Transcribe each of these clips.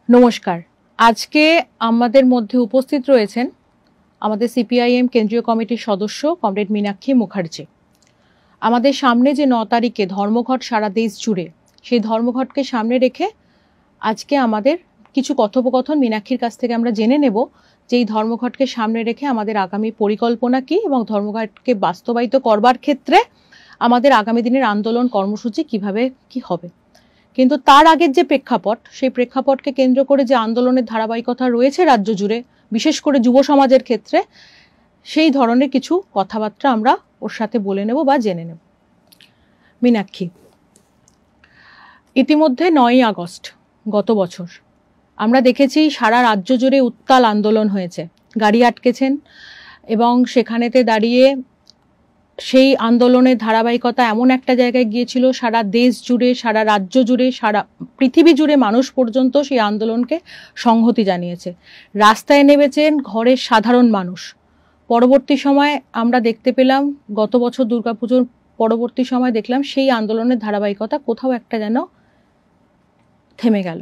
নমস্কার। আজকে আমাদের মধ্যে উপস্থিত রয়েছেন আমাদের সিপিআইএম কেন্দ্রীয় কমিটির সদস্য কমরেড মীনাক্ষী মুখার্জি। আমাদের সামনে যে 9 তারিখে ধর্মঘট সারা দেশ জুড়ে, সেই ধর্মঘটকে সামনে রেখে আজকে আমাদের কিছু কথোপকথন মীনাক্ষীর কাছ থেকে আমরা জেনে নেব যে এই ধর্মঘটকে সামনে রেখে আমাদের আগামী পরিকল্পনা কি এবং ধর্মঘটকে বাস্তবায়িত করবার ক্ষেত্রে আমাদের আগামী দিনের আন্দোলন কর্মসূচি কিভাবে কি হবে। কিন্তু তার আগের যে প্রেক্ষাপট, সেই প্রেক্ষাপটকে কেন্দ্র করে যে আন্দোলনের ধারাবাহিকতা রয়েছে রাজ্য জুড়ে, বিশেষ করে যুব সমাজের ক্ষেত্রে, সেই ধরনের কিছু কথাবার্তা আমরা ওর সাথে বলে নেব বা জেনে নেব। মীনাক্ষী, ইতিমধ্যে 9ই আগস্ট গত বছর আমরা দেখেছি সারা রাজ্য জুড়ে উত্তাল আন্দোলন হয়েছে, গাড়ি আটকেছেন এবং সেখানেতে দাঁড়িয়ে সেই আন্দোলনের ধারাবাহিকতা এমন একটা জায়গায় গিয়েছিল, সারা দেশ জুড়ে, সারা রাজ্য জুড়ে, সারা পৃথিবী জুড়ে মানুষ পর্যন্ত সেই আন্দোলনকে সংহতি জানিয়েছে। রাস্তায় নেমেছেন ঘরের সাধারণ মানুষ। পরবর্তী সময় আমরা দেখতে পেলাম, গত বছর দুর্গাপুজোর পরবর্তী সময় দেখলাম সেই আন্দোলনের ধারাবাহিকতা কোথাও একটা যেন থেমে গেল।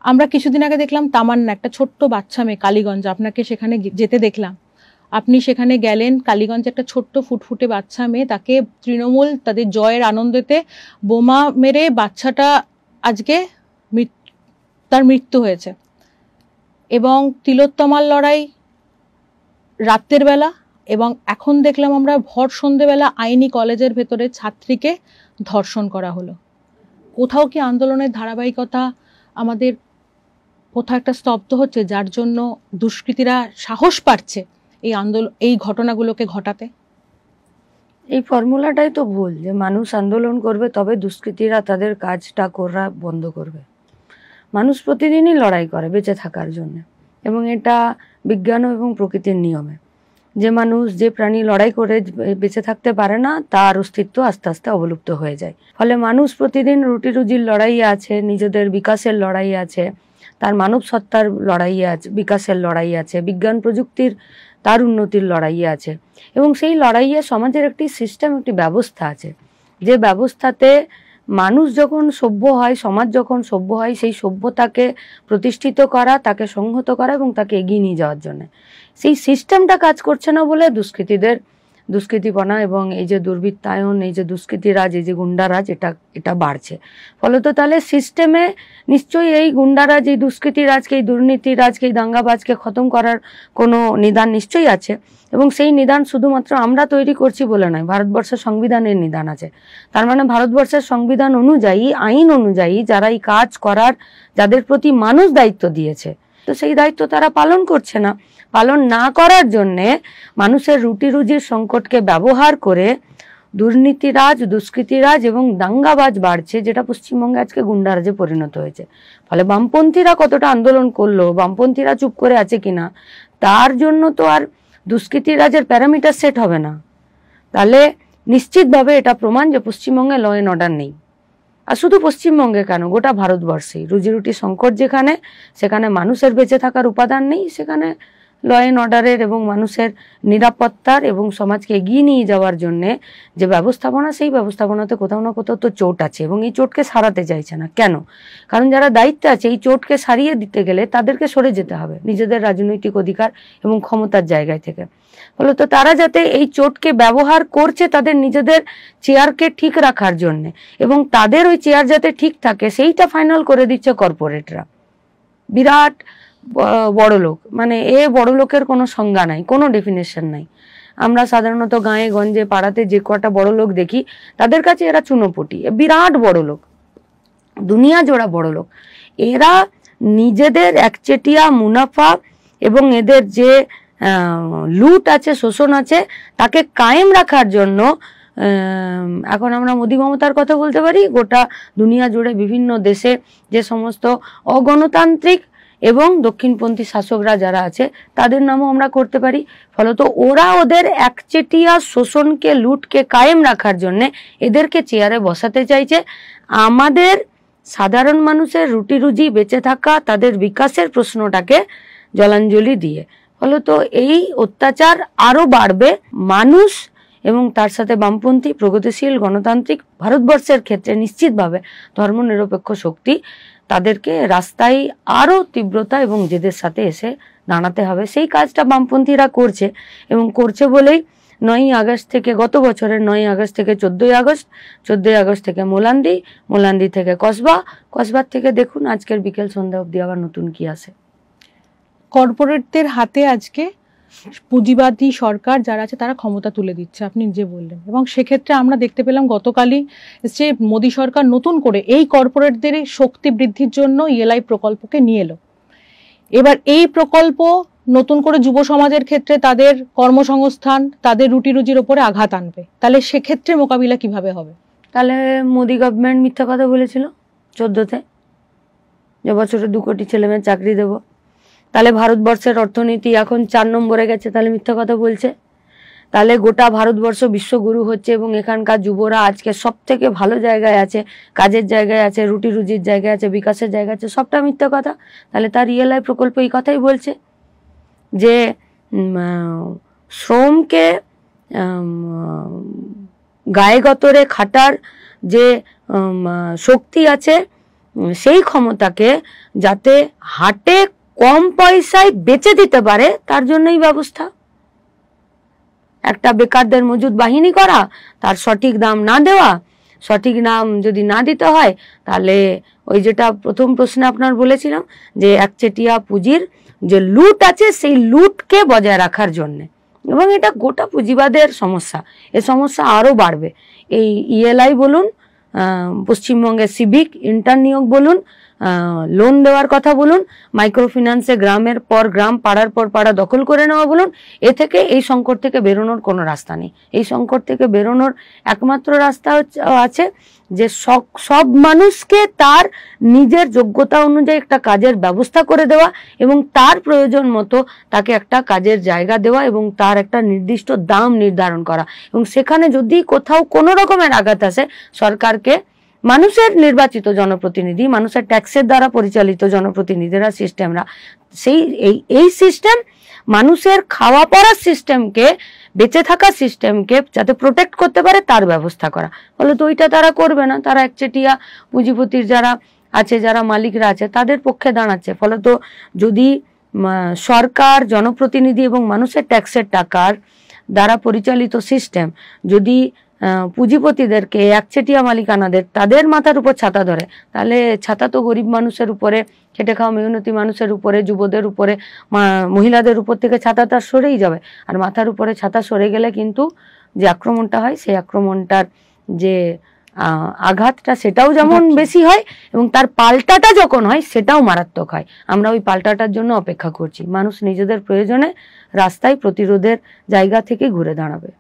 আমরা কিছুদিন আগে দেখলাম তামান্না, একটা ছোট্ট বাচ্চা মেয়ে, কালীগঞ্জ, আপনাকে সেখানে যেতে দেখলাম। আপনি সেখানে গেলেন, কালীগঞ্জে একটা ছোট্ট ফুটফুটে বাচ্চা মেয়ে, তাকে তৃণমূল তাদের জয়ের আনন্দেতে বোমা মেরে বাচ্চাটা আজকে তার মৃত্যু হয়েছে। এবং তিলোত্তমার লড়াই রাতের বেলা, এবং এখন দেখলাম আমরা ভর সন্ধেবেলা আইনি কলেজের ভেতরে ছাত্রীকে ধর্ষণ করা হলো। কোথাও কি আন্দোলনের ধারাবাহিকতা আমাদের কোথাও একটা স্তব্ধ হচ্ছে, যার জন্য দুষ্কৃতীরা সাহস পাচ্ছে এই ঘটনাগুলোকে ঘটাতে? এই ফর্মুলাটাই তো ভুল, যে মানুষ আন্দোলন করবে তবে দুষ্কৃতীরা তাদের কাজটা করা বন্ধ করবে। মানুষ প্রতিদিনই লড়াই করে বেঁচে থাকার জন্য, এবং এটা বিজ্ঞান এবং প্রকৃতির নিয়মে। যে মানুষ, যে প্রাণী লড়াই করে বেঁচে থাকতে পারে না, তার অস্তিত্ব আস্তে আস্তে অবলুপ্ত হয়ে যায়। ফলে মানুষ প্রতিদিন রুটি রুজির লড়াই আছে, নিজেদের বিকাশের লড়াই আছে, তার মানব সত্তার লড়াই আছে, বিকাশের লড়াই আছে, বিজ্ঞান প্রযুক্তির তার উন্নতির লড়াই আছে। এবং সেই লড়াইয়ে সমাজের একটি সিস্টেম, একটি ব্যবস্থা আছে, যে ব্যবস্থাতে মানুষ যখন সভ্য হয়, সমাজ যখন সভ্য হয়, সেই সভ্যতাকে প্রতিষ্ঠিত করা, তাকে সংহত করা এবং তাকে এগিয়ে নিয়ে যাওয়ার জন্য সেই সিস্টেমটা কাজ করছে না বলে দুষ্কৃতিপনা এবং এই যে দুর্বৃত্তায়ন, এই যে দুষ্কৃতিরাজ, এই যে গুন্ডারাজ, এটা বাড়ছে। ফলত তাহলে সিস্টেমে নিশ্চয়ই এই গুন্ডারাজ, এই দুষ্কৃতিরাজকে, এই দুর্নীতিরাজকে, এই দাঙ্গাবাজকে খতম করার কোনো নিদান নিশ্চয়ই আছে। এবং সেই নিদান শুধুমাত্র আমরা তৈরি করছি বলে নয়, ভারতবর্ষের সংবিধানের নিদান আছে। তার মানে ভারতবর্ষের সংবিধান অনুযায়ী, আইন অনুযায়ী যারা এই কাজ করার, যাদের প্রতি মানুষ দায়িত্ব দিয়েছে, তো সেই দায়িত্ব তারা পালন করছে না। পালন না করার জন্যে মানুষের রুটি রুজির সংকটকে ব্যবহার করে দুর্নীতিরাজ, দুষ্কৃতিরাজ এবং দাঙ্গাবাজ বাড়ছে, যেটা পশ্চিমবঙ্গে আজকে গুন্ডারাজে পরিণত হয়েছে। ফলে বামপন্থীরা কতটা আন্দোলন করলো, বামপন্থীরা চুপ করে আছে কিনা, তার জন্য তো আর দুষ্কৃতিরাজের প্যারামিটার সেট হবে না। তাহলে নিশ্চিতভাবে এটা প্রমাণ যে পশ্চিমবঙ্গে ল অ্যান্ড অর্ডার নেই। আর শুধু পশ্চিমবঙ্গে কেন, গোটা ভারতবর্ষেই রুজি রুটি সংকট যেখানে, সেখানে মানুষের বেঁচে থাকার উপাদান নেই, সেখানে ল অ্যান্ড অর্ডারের এবং মানুষের নিরাপত্তার এবং সমাজকে এগিয়ে নিয়ে যাওয়ার জন্যে যে ব্যবস্থাপনা, সেই ব্যবস্থাপনাতে কোথাও না কোথাও তো চোট আছে, এবং এই চোটকে সারাতে চাইছে না। কেন? কারণ যারা দায়িত্বে আছে, এই চোটকে সারিয়ে দিতে গেলে তাদেরকে সরে যেতে হবে নিজেদের রাজনৈতিক অধিকার এবং ক্ষমতার জায়গায় থেকে। ফলত তারা যাতে এই চোটকে ব্যবহার করছে তাদের নিজেদের চেয়ারকে ঠিক রাখার জন্য, এবং তাদের ওই চেয়ার যাতে ঠিক থাকে সেইটা ফাইনাল করে দিচ্ছে কর্পোরেটরা। বিরাট বড় লোক, মানে বড় লোকের কোনো সংজ্ঞা নাই, কোনো ডেফিনেশন নাই। আমরা সাধারণত গাঁয়ে গঞ্জে পাড়াতে যে কটা বড় লোক দেখি, তাদের কাছে এরা চুনোপুটি, বিরাট বড় লোক, দুনিয়া জোড়া বড় লোক। এরা নিজেদের একচেটিয়া মুনাফা এবং এদের যে লুট আছে, শোষণ আছে, তাকে কায়েম রাখার জন্য এখন আমরা মোদি মমতার কথা বলতে পারি, গোটা দুনিয়া জুড়ে বিভিন্ন দেশে যে সমস্ত অগণতান্ত্রিক এবং দক্ষিণপন্থী শাসকরা যারা আছে তাদের নামও আমরা করতে পারি। ফলত ওরা ওদের একচেটিয়া শোষণকে, লুটকে কায়েম রাখার জন্যে এদেরকে চেয়ারে বসাতে চাইছে, আমাদের সাধারণ মানুষের রুটি রুজি, বেঁচে থাকা, তাদের বিকাশের প্রশ্নটাকে জলাঞ্জলি দিয়ে। ফলত এই অত্যাচার আরো বাড়বে। মানুষ এবং তার সাথে বামপন্থী, প্রগতিশীল, গণতান্ত্রিক ভারতবর্ষের ক্ষেত্রে নিশ্চিতভাবে ধর্মনিরপেক্ষ শক্তি তাদেরকে রাস্তায় আরো তীব্রতা এবং জেদের সাথে এসে দাঁড়াতে হবে। সেই কাজটা বামপন্থীরা করছে এবং করছে বলেই 9ই আগস্ট থেকে, গত বছরের 9ই আগস্ট থেকে 14ই আগস্ট, 14ই আগস্ট থেকে মোলান্দি, মোলান্দি থেকে কসবা, কসবার থেকে দেখুন আজকের বিকেল সন্ধ্যা অবধি আবার নতুন কি আসে। কর্পোরেটদের হাতে আজকে পুঁজিবাদী সরকার যারা আছে তারা ক্ষমতা তুলে দিচ্ছে, আপনি নিজে বললেন, এবং সেক্ষেত্রে আমরা দেখতে পেলাম গতকালই যে মোদী সরকার নতুন করে এই কর্পোরেটদের শক্তি বৃদ্ধির জন্য ইএলআই প্রকল্পকে নিয়ে এলো। এবার এই প্রকল্প নতুন করে যুব সমাজের ক্ষেত্রে তাদের কর্মসংস্থান, তাদের রুটি রুজির ওপরে আঘাত আনবে, তাহলে সেক্ষেত্রে মোকাবিলা কিভাবে হবে? তাহলে মোদী গভর্নমেন্ট মিথ্যা কথা বলেছিল 14তে, যে বছরে 2 কোটি ছেলে মেয়ে চাকরি দেব। তাহলে ভারতবর্ষের অর্থনীতি এখন 4 নম্বরে গেছে, তাহলে মিথ্যা কথা বলছে। তাহলে গোটা ভারতবর্ষ বিশ্বগুরু হচ্ছে এবং এখানকার যুবরা আজকে সব থেকে ভালো জায়গায় আছে, কাজের জায়গায় আছে, রুটি রুজির জায়গায় আছে, বিকাশের জায়গায় আছে, সবটা মিথ্যা কথা। তাহলে তার ইএলআই প্রকল্প এই কথাই বলছে যে শ্রমকে গায়ে গতরে খাটার যে শক্তি আছে সেই ক্ষমতাকে যাতে হাটে কম পয়সায় বেচে দিতে পারে তার জন্যই ব্যবস্থা। একটা বেকারদের মজুদ বাহিনী করা, তার সঠিক দাম না দেওয়া, সঠিক দাম যদি না দিতে হয় তাহলে ওই যেটা প্রথম প্রশ্নে আপনার বলেছিলাম যে একচেটিয়া পুঁজির যে লুট আছে সেই লুটকে বজায় রাখার জন্যে, এবং এটা গোটা পুঁজিবাদের সমস্যা। এ সমস্যা আরও বাড়বে। এই ইএলআই বলুন, পশ্চিমবঙ্গের সিভিক ইন্টার্ন নিয়োগ বলুন, লোন দেওয়ার কথা বলুন, মাইক্রো ফিন্যান্সে গ্রামের পর গ্রাম, পাড়ার পর পাড়া দখল করে নেওয়া বলুন, এ থেকে এই সংকট থেকে বেরোনোর কোনো রাস্তা নেই। এই সংকট থেকে বেরোনোর একমাত্র রাস্তা আছে যে সব মানুষকে তার নিজের যোগ্যতা অনুযায়ী একটা কাজের ব্যবস্থা করে দেওয়া এবং তার প্রয়োজন মতো তাকে একটা কাজের জায়গা দেওয়া এবং তার একটা নির্দিষ্ট দাম নির্ধারণ করা, এবং সেখানে যদি কোথাও কোনো রকমের আঘাত আসে সরকারকে মানুষের নির্বাচিত জনপ্রতিনিধি, মানুষের ট্যাক্সের দ্বারা পরিচালিত জনপ্রতিনিধিরা, সিস্টেমরা, এই সিস্টেম মানুষের খাওয়া পড়ার সিস্টেমকে, বেঁচে থাকার সিস্টেমকে যাতে প্রোটেক্ট করতে পারে তার ব্যবস্থা করা। ফলে তো ওইটা তারা করবে না, তারা একচেটিয়া পুঁজিপতির যারা আছে, যারা মালিকরা আছে তাদের পক্ষে দাঁড়াচ্ছে। ফলে তো যদি সরকার, জনপ্রতিনিধি এবং মানুষের ট্যাক্সের টাকার দ্বারা পরিচালিত সিস্টেম যদি পুঁজিপতিদেরকে, একচেটিয়া মালিকানাদের, তাদের মাথার উপর ছাতা ধরে, তাহলে ছাতা তো গরিব মানুষের উপরে, খেটে খাওয়া মেহনতি মানুষের উপরে, যুবদের উপরে, মহিলাদের উপর থেকে ছাতা তার সরেই যাবে। আর মাথার উপরে ছাতা সরে গেলে কিন্তু যে আক্রমণটা হয় সেই আক্রমণটার যে আঘাতটা সেটাও যেমন বেশি হয় এবং তার পাল্টাটা যখন হয় সেটাও মারাত্মক হয়। আমরা ওই পাল্টাটার জন্য অপেক্ষা করছি। মানুষ নিজেদের প্রয়োজনে রাস্তায় প্রতিরোধের জায়গা থেকে ঘুরে দাঁড়াবে।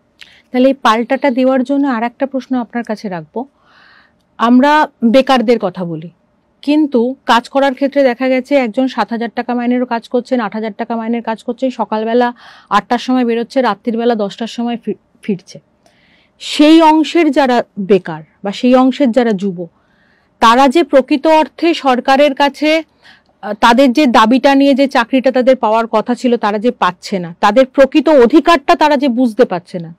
তাহলে এই পাল্টাটা দেওয়ার জন্য আর একটা প্রশ্ন আপনার কাছে রাখবো। আমরা বেকারদের কথা বলি, কিন্তু কাজ করার ক্ষেত্রে দেখা গেছে একজন 7,000 টাকা মাইনেরও কাজ করছেন, 8,000 টাকা মাইনের কাজ করছেন, সকালবেলা 8টার সময় বেরোচ্ছে, রাত্রিবেলা 10টার সময় ফিরছে। সেই অংশের যারা বেকার বা সেই অংশের যারা যুব, তারা যে প্রকৃত অর্থে সরকারের কাছে তাদের যে দাবিটা নিয়ে যে চাকরিটা তাদের পাওয়ার কথা ছিল তারা যে পাচ্ছে না, তাদের প্রকৃত অধিকারটা তারা যে বুঝতে পারছে না।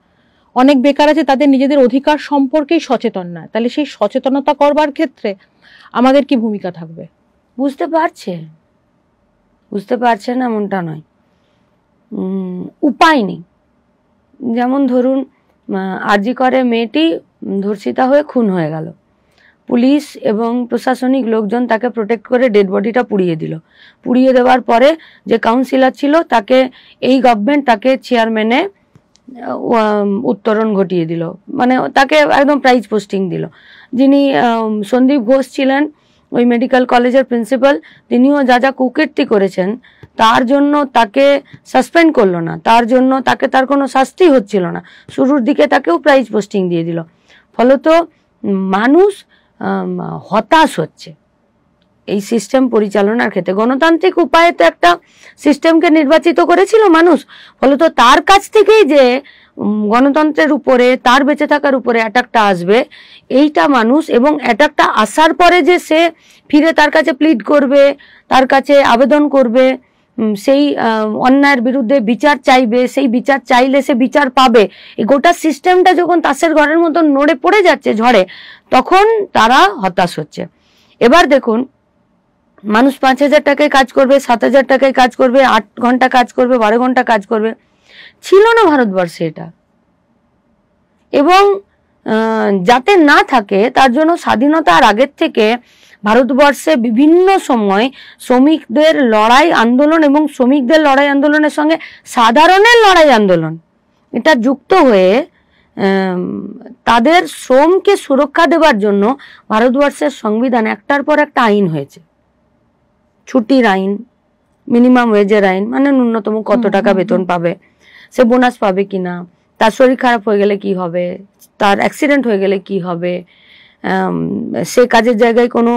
অনেক বেকার আছে তাদের নিজেদের অধিকার সম্পর্কেই সচেতন না, তাহলে সেই সচেতনতা করবার ক্ষেত্রে আমাদের কি ভূমিকা থাকবে? বুঝতে পারছে না এমনটা নয়, উপায় নেই। যেমন ধরুন আরজি করে মেয়েটি ধর্ষিতা হয়ে খুন হয়ে গেল, পুলিশ এবং প্রশাসনিক লোকজন তাকে প্রোটেক্ট করে ডেড বডিটা পুড়িয়ে দিল। পুড়িয়ে দেওয়ার পরে যে কাউন্সিলর ছিল তাকে এই গভর্নমেন্ট তাকে চেয়ারম্যানে উত্তরণ ঘটিয়ে দিল, মানে তাকে একদম প্রাইজ পোস্টিং দিল। যিনি সন্দীপ ঘোষ ছিলেন ওই মেডিকেল কলেজের প্রিন্সিপাল, তিনিও যা যা কুকীর্তি করেছেন তার জন্য তাকে সাসপেন্ড করলো না, তার জন্য তার কোনো শাস্তি হচ্ছিল না, শুরুর দিকে তাকেও প্রাইজ পোস্টিং দিয়ে দিল। ফলত মানুষ হতাশ হচ্ছে এই সিস্টেম পরিচালনার ক্ষেত্রে। গণতান্ত্রিক উপায়ে তো একটা সিস্টেমকে নির্বাচিত করেছিল মানুষ, ফলত তার কাছ থেকেই যে গণতন্ত্রের উপরে, তার বেঁচে থাকার উপরে অ্যাটাকটা আসবে এইটা মানুষ, এবং অ্যাটাকটা আসার পরে যে সে ফিরে তার কাছে প্লিড করবে, তার কাছে আবেদন করবে, সেই অন্যায়ের বিরুদ্ধে বিচার চাইবে, সেই বিচার চাইলে সে বিচার পাবে, এই গোটা সিস্টেমটা যখন তাসের ঘরের মতো নড়ে পড়ে যাচ্ছে ঝড়ে, তখন তারা হতাশ হচ্ছে। এবার দেখুন মানুষ 5,000 টাকায় কাজ করবে, 7,000 টাকায় কাজ করবে, 8 ঘন্টা কাজ করবে, 12 ঘন্টা কাজ করবে, ছিল না ভারতবর্ষে এটা। এবং যাতে না থাকে তার জন্য স্বাধীনতার আগের থেকে ভারতবর্ষে বিভিন্ন সময় শ্রমিকদের লড়াই আন্দোলন এবং শ্রমিকদের লড়াই আন্দোলনের সঙ্গে সাধারণের লড়াই আন্দোলন এটা যুক্ত হয়ে তাদের শ্রমকে সুরক্ষা দেওয়ার জন্য ভারতবর্ষের সংবিধান একটার পর একটা আইন হয়েছে। ছুটির আইন, মিনিমাম ওয়েজের আইন, মানে ন্যূনতম কত টাকা বেতন পাবে, সে বোনাস পাবে কিনা, তার শরীর খারাপ হয়ে গেলে কি হবে, তার অ্যাক্সিডেন্ট হয়ে গেলে কি হবে, সে কাজের জায়গায় কোনো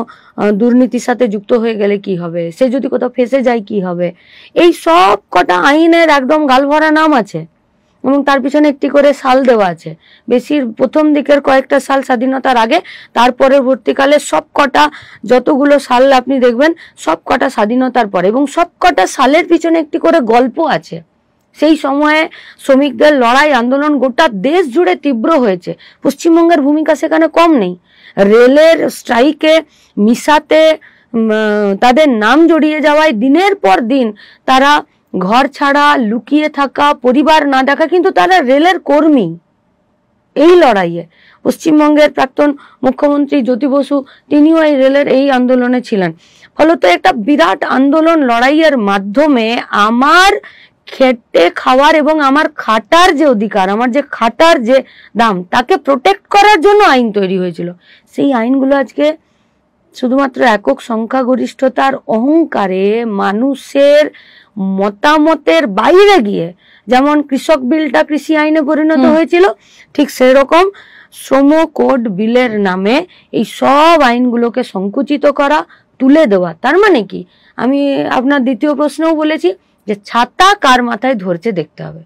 দুর্নীতির সাথে যুক্ত হয়ে গেলে কি হবে, সে যদি কোথাও ফেঁসে যায় কি হবে, এই সব কটা আইনের একদম গালভরা নাম আছে এবং তার পিছনে একটি করে সাল দেওয়া আছে। বেশির প্রথম দিকের কয়েকটা সাল স্বাধীনতার আগে, তার পরবর্তীকালে সব কটা যতগুলো সাল আপনি দেখবেন সব কটা স্বাধীনতার পরে, এবং সব কটা সালের পিছনে একটি করে গল্প আছে। সেই সময়ে শ্রমিকদের লড়াই আন্দোলন গোটা দেশ জুড়ে তীব্র হয়েছে, পশ্চিমবঙ্গের ভূমিকা সেখানে কম নেই। রেলের স্ট্রাইকে মিশাতে তাদের নাম জড়িয়ে যাওয়ায় দিনের পর দিন তারা ঘর ছাড়া, লুকিয়ে থাকা, পরিবার না দেখা, কিন্তু তারা রেলের কর্মী। এই লড়াইয়ে পশ্চিমবঙ্গের প্রাক্তন মুখ্যমন্ত্রী জ্যোতি বসু তিনিও এই রেলের এই আন্দোলনে ছিলেন। ফলত একটা বিরাট আন্দোলন লড়াইয়ের মাধ্যমে আমার খেটে খাওয়ার এবং আমার খাটার যে অধিকার, আমার যে খাটার যে দাম, তাকে প্রোটেক্ট করার জন্য আইন তৈরি হয়েছিল। সেই আইনগুলো আজকে শুধুমাত্র একক সংখ্যাগরিষ্ঠতার অহংকারে মানুষের মতামতের বাইরে গিয়ে, যেমন কৃষক বিলটা কৃষি আইনে পরিণত হয়েছিল, ঠিক সেরকম শ্রম কোড বিলের নামে এই সব আইনগুলোকে সংকুচিত করা, তুলে দেওয়া। তার মানে কি, আমি আপনার দ্বিতীয় প্রশ্নেও বলেছি যে ছাতা কার মাথায় ধরছে দেখতে হবে।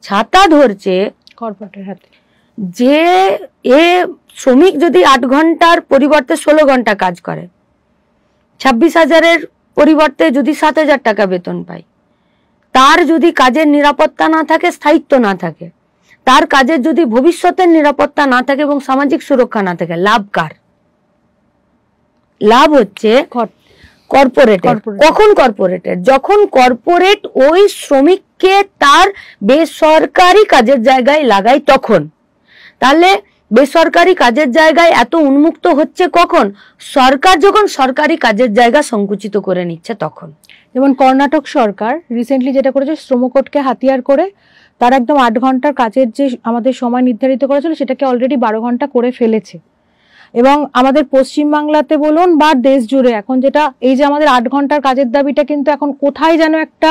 ছাতা ধরছে কর্পোরেটের হাতে। যে শ্রমিক যদি 8 ঘন্টার পরিবর্তে 16 ঘন্টা কাজ করে, 26,000-এর পরিবর্তে যদি 7,000 টাকা বেতন পায়, তার যদি কাজের নিরাপত্তা না থাকে, স্থায়িত্ব না থাকে, তার কাজের যদি ভবিষ্যতের নিরাপত্তা না থাকে এবং সামাজিক সুরক্ষা না থাকে, লাভ কার? লাভ হচ্ছে কর্পোরেটের। কখন কর্পোরেটের? যখন কর্পোরেট ওই শ্রমিককে তার বেসরকারি কাজের জায়গায় লাগায় তখন। তাহলে বেসরকারি কাজের জায়গায় এত উন্মুক্ত হচ্ছে কখন? সরকার যখন সরকারি কাজের জায়গা সংকুচিত করে নিচ্ছে তখন। যেমন কর্ণাটক সরকার রিসেন্টলি যেটা করেছে, শ্রমকোডকে হাতিয়ার করে তারা একদম 8 ঘন্টার কাজের যে আমাদের সময় নির্ধারিত করা ছিল সেটাকে অলরেডি 12 ঘন্টা করে ফেলেছে। এবং আমাদের পশ্চিমবাংলাতে বলুন বা দেশ জুড়ে এখন যেটা এই যে আমাদের 8 ঘন্টার কাজের দাবিটা কিন্তু এখন কোথায় যেন একটা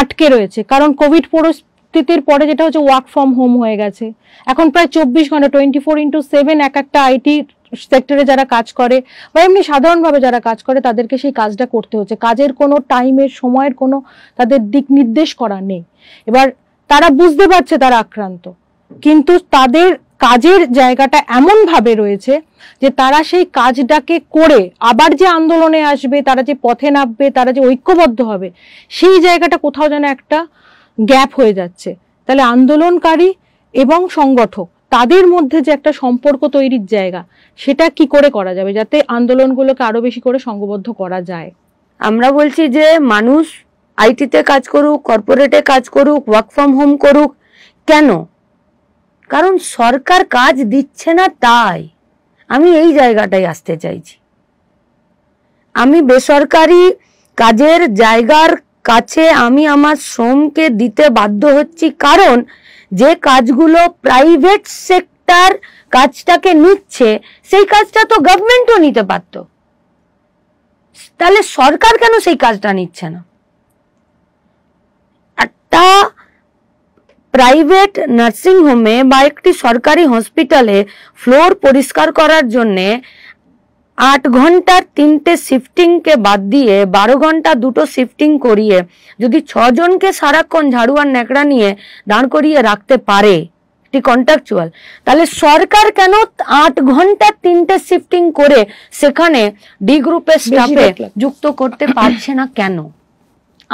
আটকে রয়েছে। কারণ কোভিড পরিস্থিতির পরে যেটা হচ্ছে ওয়ার্ক ফ্রম হোম হয়ে গেছে, এখন প্রায় 24 ঘন্টা 24/7 এক একটা আইটি সেক্টরে যারা কাজ করে বা এমনি সাধারণভাবে যারা কাজ করে তাদেরকে সেই কাজটা করতে হচ্ছে। কাজের কোনো টাইমের, সময়ের কোনো তাদের দিক নির্দেশ করা নেই। এবার তারা বুঝতে পারছে তারা আক্রান্ত, কিন্তু তাদের কাজের জায়গাটা এমন ভাবে রয়েছে যে তারা সেই কাজটাকে করে আবার যে আন্দোলনে আসবে, তারা যে পথে নামবে, তারা যে ঐক্যবদ্ধ হবে, সেই জায়গাটা কোথাও যেন একটা গ্যাপ হয়ে যাচ্ছে। তাহলে আন্দোলনকারী এবং সংগঠক তাদের মধ্যে যে একটা সম্পর্ক তৈরির জায়গা, সেটা কি করে করা যাবে যাতে আন্দোলনগুলোকে আরো বেশি করে সংঘবদ্ধ করা যায়? আমরা বলছি যে মানুষ আইটিতে কাজ করুক, কর্পোরেটে কাজ করুক, ওয়ার্ক ফ্রম হোম করুক, কেন? কারণ সরকার কাজ দিচ্ছে না, তাই আমি এই জায়গাটায় আসতে চাইছি। আমি বেসরকারি কাজের জায়গার কাছে আমি আমার শ্রমকে দিতে বাধ্য হচ্ছি, কারণ যে কাজগুলো প্রাইভেট সেক্টর কাজটাকে নিচ্ছে সেই কাজটা তো গভর্নমেন্টও নিতে পারত। তাহলে সরকার কেন সেই কাজটা নিচ্ছে না? একটা প্রাইভেট নার্সিং হোমে বা একটি সরকারি হসপিটালে ফ্লোর পরিষ্কার করার জন্যে 8 ঘন্টার 3টে শিফটিংকে বাদ দিয়ে 12 ঘন্টা 2টো শিফটিং করিয়ে যদি 6 জনকে সারাক্ষণ ঝাড়ু আর ন্যাকড়া নিয়ে দাঁড় করিয়ে রাখতে পারে, এটি কন্ট্রাকচুয়াল, তাহলে সরকার কেন 8 ঘন্টার 3টে শিফটিং করে সেখানে ডি গ্রুপের স্টাফে যুক্ত করতে পারছে না কেন?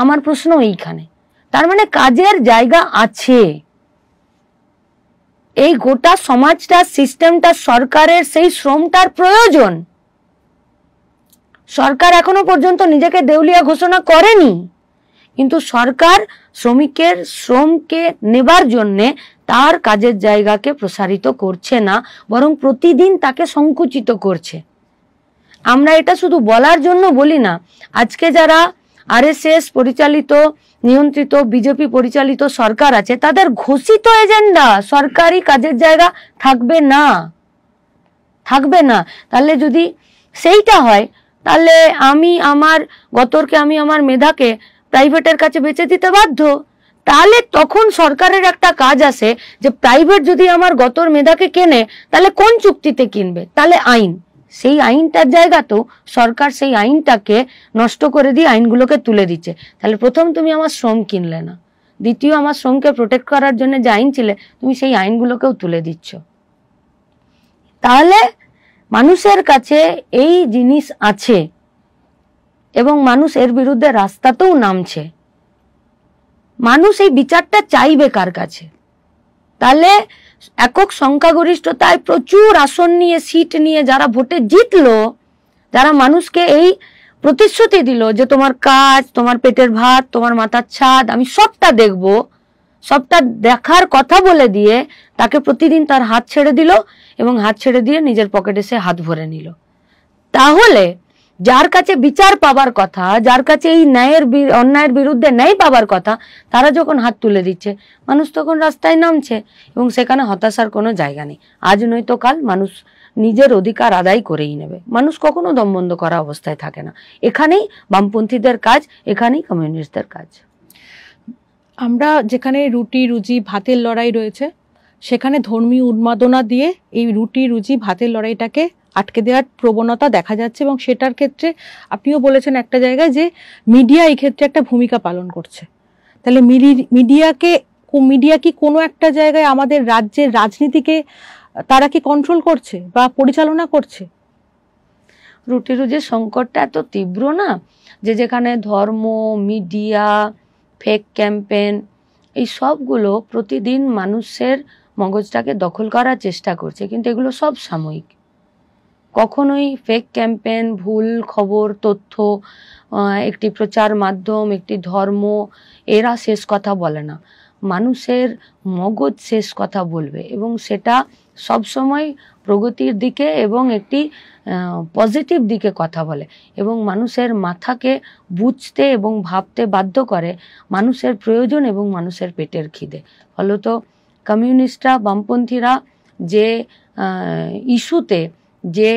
আমার প্রশ্ন এইখানে। তার মানে কাজের জায়গা আছে, এই গোটা সমাজটা, সিস্টেমটা, সরকারের সেই শ্রমটার প্রয়োজন। সরকার এখনো পর্যন্ত নিজেকে দেউলিয়া ঘোষণা করেনি, কিন্তু সরকার শ্রমিকের শ্রমকে নেবার জন্যে তার কাজের জায়গাকে প্রসারিত করছে না, বরং প্রতিদিন তাকে সংকুচিত করছে। আমরা এটা শুধু বলার জন্য বলি না, আজকে যারা আরএসএস পরিচালিত নিয়ন্ত্রিত বিজেপি পরিচালিত সরকার আছে, তাদের ঘোষিত এজেন্ডা সরকারি কাজের জায়গা থাকবে না, থাকবে না। তাহলে যদি সেইটা হয়, তাহলে আমি আমার গতরকে, আমি আমার মেধাকে প্রাইভেটের কাছে বেচে দিতে বাধ্য। তাহলে তখন সরকারের একটা কাজ আসে যে প্রাইভেট যদি আমার গতর মেধাকে কেনে, তাহলে কোন চুক্তিতে কিনবে? তাহলে আইন, সেই আইনটার জায়গা তো সরকার সেই আইনটাকে নষ্ট করে দিয়ে আইনগুলোকে তুলে দিচ্ছে। তাহলে প্রথম তুমি আমার শ্রম কিনলে না, দ্বিতীয় আমার শ্রমকে প্রোটেক্ট করার জন্য যে আইন ছিল তুমি সেই আইনগুলোকেও তুলে দিচ্ছ। তাহলে মানুষের কাছে এই জিনিস আছে এবং মানুষ এর বিরুদ্ধে রাস্তাতেও নামছে। মানুষ এই বিচারটা চাইবে কার কাছে? তাহলে একক সংখ্যাগরিষ্ঠতায় প্রচুর আসন নিয়ে, সিট নিয়ে যারা ভোটে জিতলো, যারা মানুষকে এই প্রতিশ্রুতি দিল যে তোমার কাজ, তোমার পেটের ভাত, তোমার মাথার ছাদ আমি সবটা দেখব, সবটা দেখার কথা বলে দিয়ে তাকে প্রতিদিন তার হাত ছেড়ে দিল এবং হাত ছেড়ে দিয়ে নিজের পকেটে সে হাত ভরে নিল। তাহলে যার কাছে বিচার পাবার কথা, যার কাছে এই অন্যায়ের বিরুদ্ধে ন্যায় পাবার কথা, তারা যখন হাত তুলে দিচ্ছে, মানুষ তখন রাস্তায় নামছে এবং সেখানে হতাশার কোনো জায়গা নেই। আজ নয়তো কাল মানুষ নিজের অধিকার আদায় করেই নেবে। মানুষ কখনো দম বন্ধ করা অবস্থায় থাকে না। এখানেই বামপন্থীদের কাজ, এখানেই কমিউনিস্টদের কাজ। আমরা যেখানে রুটি রুজি ভাতের লড়াই রয়েছে, সেখানে ধর্মীয় উন্মাদনা দিয়ে এই রুটি রুজি ভাতের লড়াইটাকে আটকে দেওয়ার প্রবণতা দেখা যাচ্ছে। এবং সেটার ক্ষেত্রে আপনিও বলেছেন একটা জায়গায় যে মিডিয়া এই ক্ষেত্রে একটা ভূমিকা পালন করছে। তাহলে মিডিয়া কি কোনো একটা জায়গায় আমাদের রাজ্যের রাজনীতিকে তারা কি কন্ট্রোল করছে বা পরিচালনা করছে? রুটি রুজির সংকটটা এত তীব্র না, যে যেখানে ধর্ম, মিডিয়া, ফেক ক্যাম্পেইন এই সবগুলো প্রতিদিন মানুষের মগজটাকে দখল করার চেষ্টা করছে, কিন্তু এগুলো সব সাময়িক। কখনোই ফেক ক্যাম্পেইন, ভুল খবর, তথ্য, একটি প্রচার মাধ্যম, একটি ধর্ম, এরা শেষ কথা বলে না। মানুষের মগজ শেষ কথা বলবে এবং সেটা সবসময় প্রগতির দিকে এবং একটি পজিটিভ দিকে কথা বলে এবং মানুষের মাথাকে বুঝতে এবং ভাবতে বাধ্য করে মানুষের প্রয়োজন এবং মানুষের পেটের খিদে। ফলত কমিউনিস্টরা, বামপন্থীরা যে ইস্যুতে, যে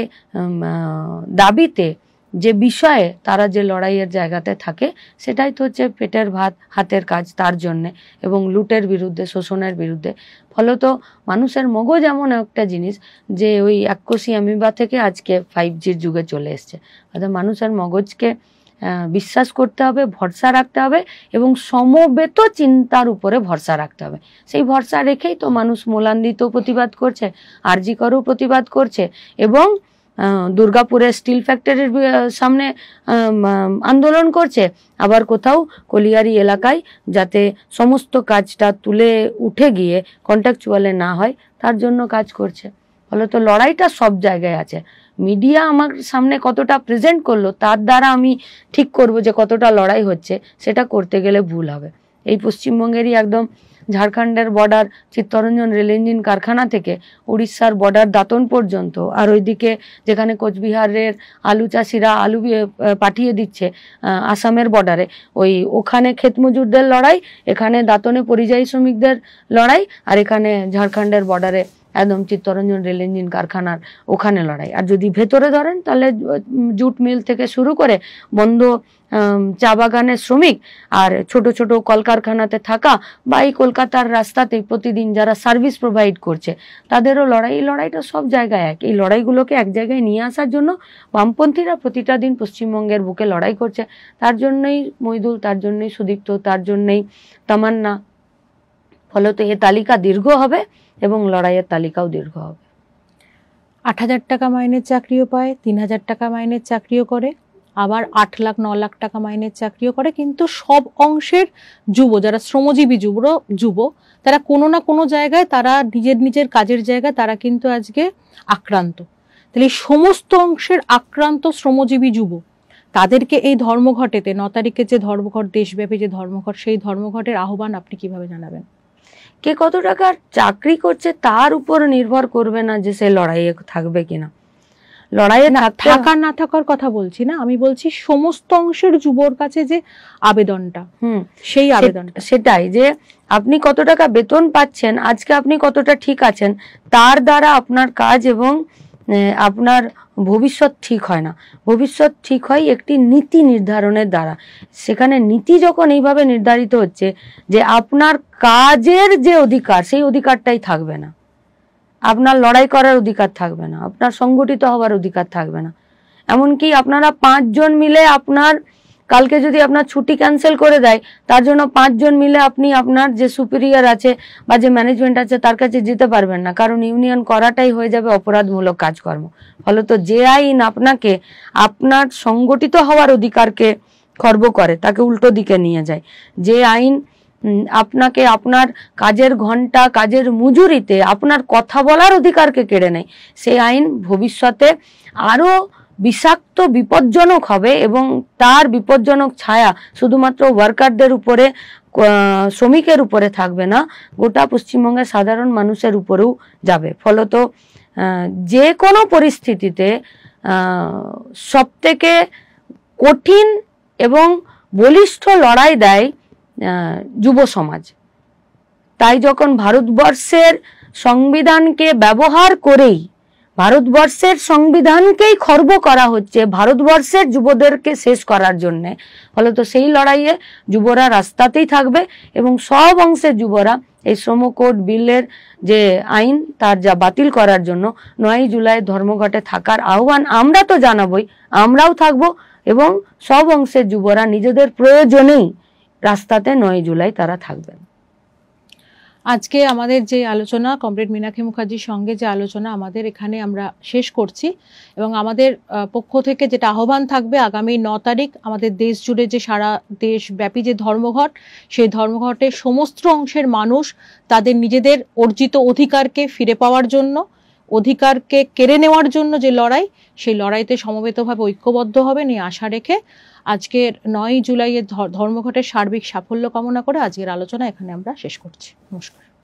দাবিতে, যে বিষয়ে তারা যে লড়াইয়ের জায়গাতে থাকে, সেটাই তো হচ্ছে পেটের ভাত হাতের কাজ, তার জন্যে, এবং লুটের বিরুদ্ধে, শোষণের বিরুদ্ধে। ফলত মানুষের মগজ এমন একটা জিনিস যে ওই এককোষী অ্যামিবা থেকে আজকে 5Gর যুগে চলে এসছে। অর্থাৎ মানুষের মগজকে বিশ্বাস করতে হবে, ভরসা রাখতে হবে এবং সমবেত চিন্তার উপরে ভরসা রাখতে হবে। সেই ভরসা রেখেই তো মানুষ মোলান্দিত প্রতিবাদ করছে, আরজি করেও প্রতিবাদ করছে এবং দুর্গাপুরের স্টিল ফ্যাক্টরির সামনে আন্দোলন করছে, আবার কোথাও কলিয়ারি এলাকায় যাতে সমস্ত কাজটা তুলে উঠে গিয়ে কন্ট্রাকচুয়ালে না হয় তার জন্য কাজ করছে। ফলত লড়াইটা সব জায়গায় আছে। মিডিয়া আমার সামনে কতটা প্রেজেন্ট করলো তার দ্বারা আমি ঠিক করব যে কতটা লড়াই হচ্ছে, সেটা করতে গেলে ভুল হবে। এই পশ্চিমবঙ্গেরই একদম ঝাড়খণ্ডের বর্ডার চিত্তরঞ্জন রেল ইঞ্জিন কারখানা থেকে উড়িষ্যার বর্ডার দাঁতন পর্যন্ত, আর ওইদিকে যেখানে কোচবিহারের আলু চাষিরা আলু পাঠিয়ে দিচ্ছে আসামের বর্ডারে, ওখানে ক্ষেত মজুরদের লড়াই, এখানে দাঁতনে পরিযায়ী শ্রমিকদের লড়াই, আর এখানে ঝাড়খণ্ডের বর্ডারে একদম চিত্তরঞ্জন রেল ইঞ্জিন কারখানার ওখানে লড়াই। আর যদি ভেতরে ধরেন তাহলে জুট মিল থেকে শুরু করে বন্ধ চা বাগানের শ্রমিক আর ছোট ছোট কলকারখানাতে থাকা বা এই কলকাতার রাস্তাতে প্রতিদিন যারা সার্ভিস প্রোভাইড করছে তাদেরও লড়াই। এই লড়াইটা সব জায়গায় এক। এই লড়াইগুলোকে এক জায়গায় নিয়ে আসার জন্য বামপন্থীরা প্রতিটা দিন পশ্চিমবঙ্গের বুকে লড়াই করছে। তার জন্যই মইদুল, তার জন্যই সুদীপ্ত, তার জন্যই তামান্না। ফলত এ তালিকা দীর্ঘ হবে এবং লড়াইয়ের তালিকাও দীর্ঘ হবে। 8,000 টাকা মাইনের চাকরিও পায়, 3,000 টাকা মাইনের চাকরিও করে, আবার 8 লাখ 9 লাখ টাকা মাইনের চাকরিও করে। কিন্তু সব অংশের যুব, যারা শ্রমজীবী যুব, তারা কোনো না কোনো জায়গায় তারা নিজের কাজের জায়গায় তারা কিন্তু আজকে আক্রান্ত। তাহলে সমস্ত অংশের আক্রান্ত শ্রমজীবী যুব তাদেরকে এই ধর্মঘটেতে 9 তারিখে যে ধর্মঘট, দেশব্যাপী যে ধর্মঘট, সেই ধর্মঘটের আহ্বান আপনি কিভাবে জানাবেন? কে কত টাকার চাকরি করছে তার উপর নির্ভর করবে না যে সে লড়াইয়ে থাকবে কিনা। লড়াইয়ে থাকার না থাকার কথা বলছি না, আমি বলছি সমস্ত অংশের যুবর কাছে যে আবেদনটা, সেই আবেদনটা সেটাই, যে আপনি কত টাকা বেতন পাচ্ছেন, আজকে আপনি কতটা ঠিক আছেন, তার দ্বারা আপনার কাজ এবং আপনার ভবিষ্যৎ ঠিক হয় না। ভবিষ্যৎ ঠিক হয় একটি নীতি নির্ধারণের দ্বারা। সেখানে নীতি যখন এইভাবে নির্ধারিত হচ্ছে যে আপনার কাজের যে অধিকার, সেই অধিকারটাই থাকবে না, আপনার লড়াই করার অধিকার থাকবে না, আপনার সংগঠিত হওয়ার অধিকার থাকবে না। এমনকি আপনারা 5 জন মিলে আপনার কালকে যদি আপনার ছুটি ক্যান্সেল করে দেয়, তার জন্য 5 জন মিলে আপনি আপনার যে সুপিরিয়র আছে বা যে ম্যানেজমেন্ট আছে তার কাছে যেতে পারবেন না, কারণ ইউনিয়ন করাটাই হয়ে যাবে অপরাধমূলক কাজকর্ম। ফলত যে আইন আপনাকে আপনার সংগঠিত হওয়ার অধিকারকে খর্ব করে, তাকে উল্টো দিকে নিয়ে যায়, যে আইন আপনাকে আপনার কাজের ঘন্টা, কাজের মজুরিতে আপনার কথা বলার অধিকারকে কেড়ে নেয়, সেই আইন ভবিষ্যতে আরো বিষাক্ত, বিপজ্জনক হবে এবং তার বিপজ্জনক ছায়া শুধুমাত্র ওয়ার্কারদের উপরে, শ্রমিকের উপরে থাকবে না, গোটা পশ্চিমবঙ্গের সাধারণ মানুষের উপরেও যাবে। ফলত যে কোনো পরিস্থিতিতে সবথেকে কঠিন এবং বলিষ্ঠ লড়াই দেয় যুব সমাজ। তাই যখন ভারতবর্ষের সংবিধানকে ব্যবহার করেই, ভারতবর্ষের সংবিধানকেই খর্ব করা হচ্ছে ভারতবর্ষের যুবদেরকে শেষ করার জন্য, ফলত সেই লড়াইয়ে যুবরা রাস্তাতেই থাকবে এবং সব অংশের যুবরা এই শ্রম কোড বিলের যে আইন, তার যা বাতিল করার জন্য 9 জুলাই ধর্মঘটে থাকার আহ্বান আমরা তো জানাবই, আমরাও থাকবো এবং সব অংশের যুবরা নিজেদের প্রয়োজনেই রাস্তাতে 9 জুলাই তারা থাকবেন। আজকে আমাদের যে আলোচনা, কমরেড মীনাক্ষী মুখার্জির সঙ্গে যে আলোচনা আমাদের এখানে আমরা শেষ করছি, এবং আমাদের পক্ষ থেকে যেটা আহ্বান থাকবে, আগামী 9 তারিখ আমাদের দেশ জুড়ে যে সারা দেশব্যাপী যে ধর্মঘট, সেই ধর্মঘটে সমস্ত অংশের মানুষ তাদের নিজেদের অর্জিত অধিকারকে ফিরে পাওয়ার জন্য, অধিকারকে কেড়ে নেওয়ার জন্য যে লড়াই, সেই লড়াইতে সমবেতভাবে ঐক্যবদ্ধ হবেন এই আশা রেখে আজকের 9 জুলাইয়ের ধর্মঘটের সার্বিক সাফল্য কামনা করে আজকের আলোচনা এখানে আমরা শেষ করছি। নমস্কার।